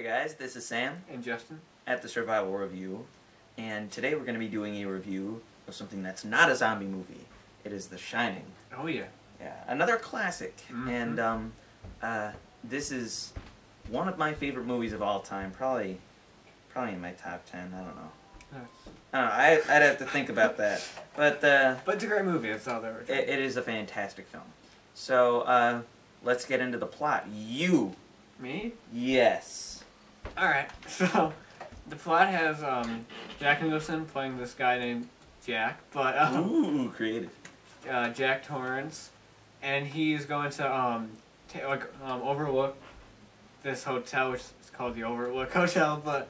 guys, this is Sam and Justin at the Survival Review, and today we're going to be doing a review of something that's not a zombie movie. It is The Shining. Oh yeah. Yeah, another classic, and this is one of my favorite movies of all time. Probably in my top 10. I don't know. I'd have to think about that, but it's a great movie. That's all there is. It is a fantastic film. So let's get into the plot. Me? Yes. Alright, so the plot has Jack Nicholson playing this guy named Jack, but ooh, creative. Jack Torrance, and he's going to overlook this hotel, which is called the Overlook Hotel, but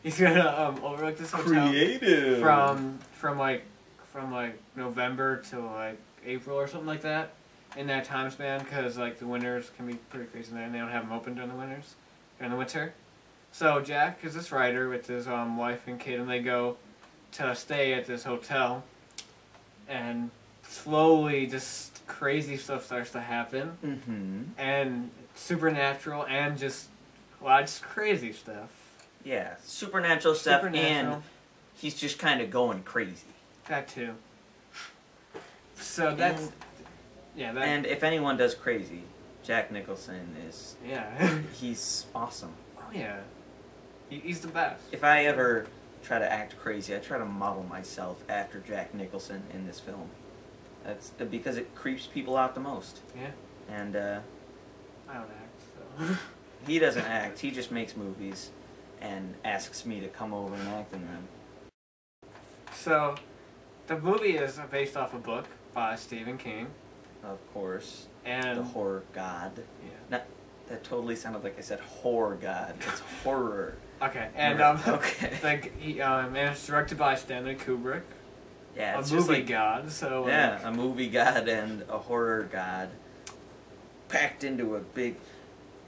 he's gonna overlook this hotel. Creative. From November to like April or something like that. In that time span, because like the winters can be pretty crazy there, and they don't have them open during the winter. So Jack is this writer with his wife and kid, and they go to stay at this hotel, and slowly just crazy stuff starts to happen, and supernatural and just a lot of just crazy stuff. Yeah, supernatural stuff, and he's just kind of going crazy. That too. So that's. Yeah, and if anyone does crazy, Jack Nicholson is... Yeah. He's awesome. Oh, yeah. He's the best. If I ever try to act crazy, I try to model myself after Jack Nicholson in this film. That's because it creeps people out the most. Yeah. And, I don't act, so... He doesn't act. He just makes movies and asks me to come over and act in them. So, the movie is based off a book by Stephen King. Of course. And the horror god. Yeah. That totally sounded like I said horror god. It's horror. Okay. And okay. And it's directed by Stanley Kubrick. Yeah, it's a movie god. So yeah, a movie god and a horror god packed into a big.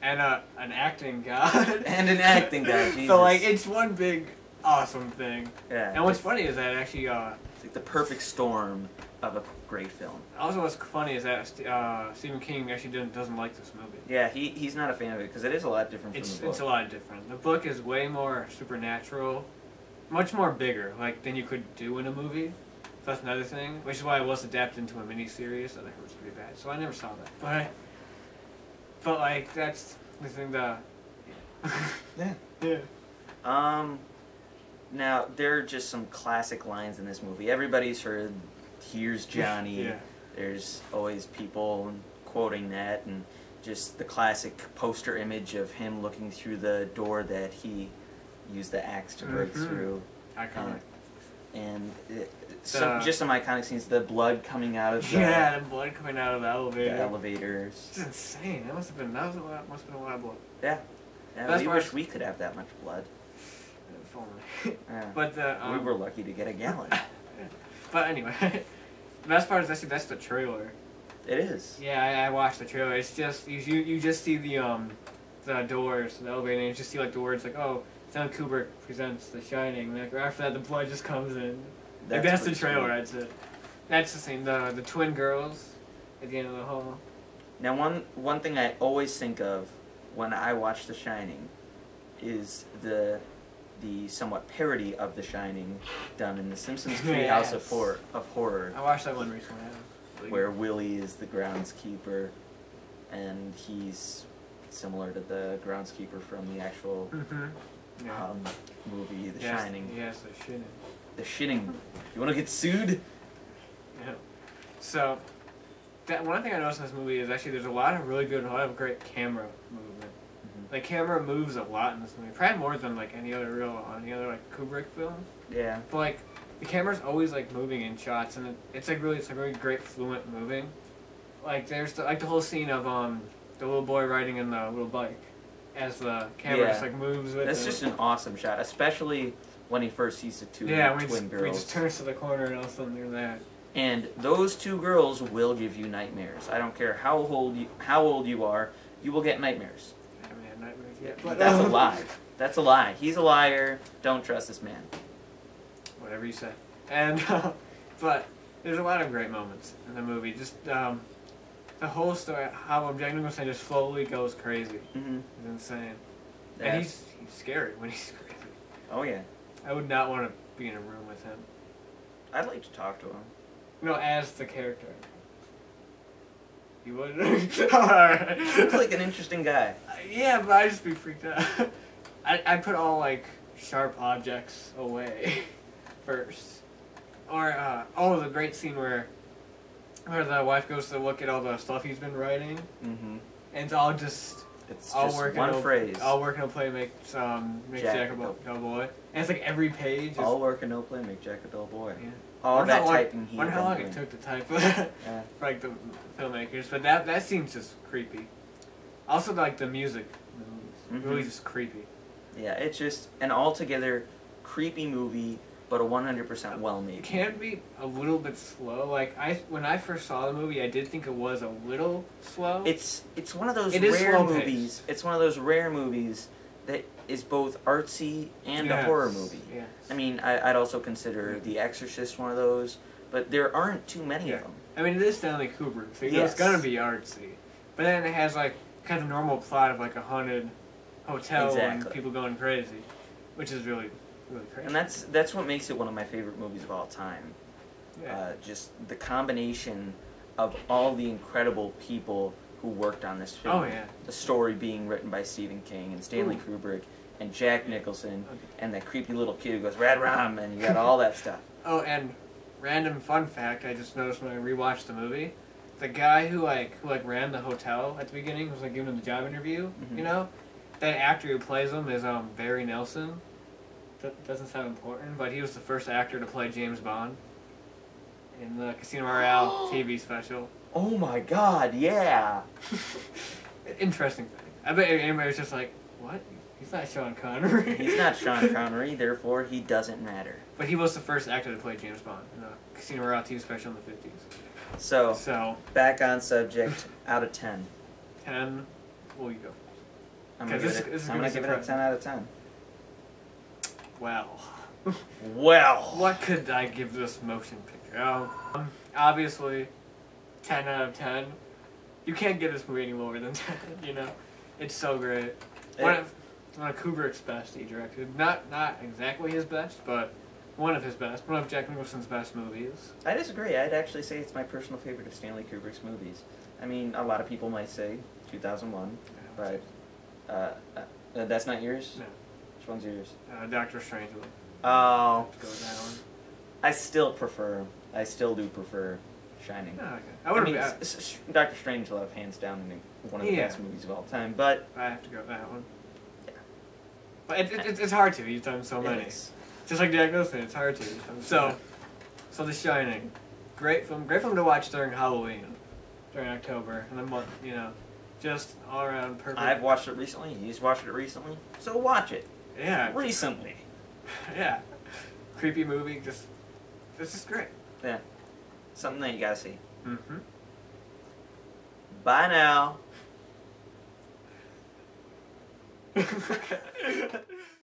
And an acting god. And an acting god. Jesus. So like it's one big awesome thing. Yeah. And what's funny is that actually it's like the perfect storm of a great film. Also, what's funny is that Stephen King actually doesn't like this movie. Yeah, he's not a fan of it because it is a lot different from the book. It's a lot different. The book is way more supernatural, much more bigger, like than you could do in a movie. So that's another thing, which is why it was adapted into a miniseries. I think it was pretty bad, so I never saw that. But like that's the thing that. Yeah. Yeah. Now there are just some classic lines in this movie. Everybody's heard. Here's Johnny. Yeah. There's always people quoting that, and just the classic poster image of him looking through the door that he used the axe to break through. Iconic. And just some iconic scenes. The blood coming out of the the blood coming out of the elevator. The elevators. It's insane. That must have been a lot of blood. Yeah. We wish we could have that much blood. If only. Yeah. But we were lucky to get a gallon. But anyway, the best part is actually that's the trailer. It is. Yeah, I watched the trailer. It's just you just see the doors, the elevator, and you just see like the words like, oh, Stanley Kubrick presents The Shining. Like after that, the blood just comes in. That's the trailer. Cool. That's it. That's the same. The twin girls at the end of the hall. Now, one thing I always think of when I watch The Shining is the somewhat parody of The Shining done in The Simpsons Treehouse of Horror. I watched that one recently. Where Willie is the groundskeeper, and he's similar to the groundskeeper from the actual movie, The Shining. Yes, The Shitting. The Shitting. You want to get sued? Yeah. So, one thing I noticed in this movie is actually there's a lot of great camera movement. The camera moves a lot in this movie, probably more than like any other like Kubrick film. Yeah. But like the camera's always like moving in shots, and it's like really great fluent moving. Like there's the whole scene of the little boy riding in the little bike, as the camera just like moves with. That's just an awesome shot, especially when he first sees the twin girls. He just turns to the corner and all of a sudden they're there. And those two girls will give you nightmares. I don't care how old you are, you will get nightmares. Yeah, but that's a lie. That's a lie. He's a liar. Don't trust this man. Whatever you say. And but there's a lot of great moments in the movie. Just the whole story, how Jack Nicholson just slowly goes crazy. It's insane. And he's scary when he's crazy. Oh yeah. I would not want to be in a room with him. I'd like to talk to him. No, as the character. You would? Alright. Looks like an interesting guy. Yeah, but I'd just be freaked out. I'd put all, like, sharp objects away first. Or, the great scene where the wife goes to look at all the stuff he's been writing. Mm-hmm. And it's all just... It's just one phrase. All work, no play makes Jack a dull boy. And it's like every page is... All work and no play make Jack a dull boy. Yeah. All that typing he wonder how long it took to type for like the filmmakers, but that seems just creepy. Also, like the music, really just creepy. Yeah, it's just an altogether creepy movie, but a 100% well-made. It can be a little bit slow. Like when I first saw the movie, I did think it was a little slow. It's one of those rare movies. It's one of those rare movies that is both artsy and a horror movie. Yes. I mean, I'd also consider The Exorcist one of those, but there aren't too many of them. I mean, it is Stanley Kubrick, so it's gonna be artsy. But then it has like kind of normal plot of like a haunted hotel and people going crazy, which is really crazy. And that's what makes it one of my favorite movies of all time. Yeah. Just the combination of all the incredible people who worked on this film. Oh yeah. The story being written by Stephen King and Stanley Kubrick and Jack Nicholson and that creepy little kid who goes "Rad Ram" and you got all that stuff. Oh, and random fun fact I just noticed when I rewatched the movie, the guy who ran the hotel at the beginning, who was like giving him the job interview, you know, that actor who plays him is Barry Nelson. That doesn't sound important, but he was the first actor to play James Bond in the Casino Royale TV special. Oh my God! Yeah. Interesting thing. I bet anybody was just like, "What? He's not Sean Connery." He's not Sean Connery, therefore he doesn't matter. But he was the first actor to play James Bond in the Casino Royale TV special in the 50s. So back on subject. Out of 10. 10. Well, you go. I'm gonna give it a 10 out of 10. Well. Well. What could I give this motion picture? Obviously, 10 out of 10. You can't give this movie any lower than 10, you know? It's so great. One of Kubrick's best he directed. Not exactly his best, but one of his best. One of Jack Nicholson's best movies. I disagree. I'd actually say it's my personal favorite of Stanley Kubrick's movies. I mean, a lot of people might say 2001, but that's not yours? No. Which one's yours? Dr. Strangelove. Oh. Go with that one. I still do prefer Shining. Oh, okay. Dr. Strangelove, hands down, one of the best movies of all time, but... I have to go with that one. Yeah. But it's hard to. He's done so many. Just like Jack Nicholson, it's hard to. So The Shining. Great film to watch during Halloween. During October. And then, you know, just all around perfect. I've watched it recently. He's watched it recently. So watch it. Yeah. Recently. Yeah. Creepy movie. It's just great. Yeah. Something that you gotta see. Mm-hmm. Bye now.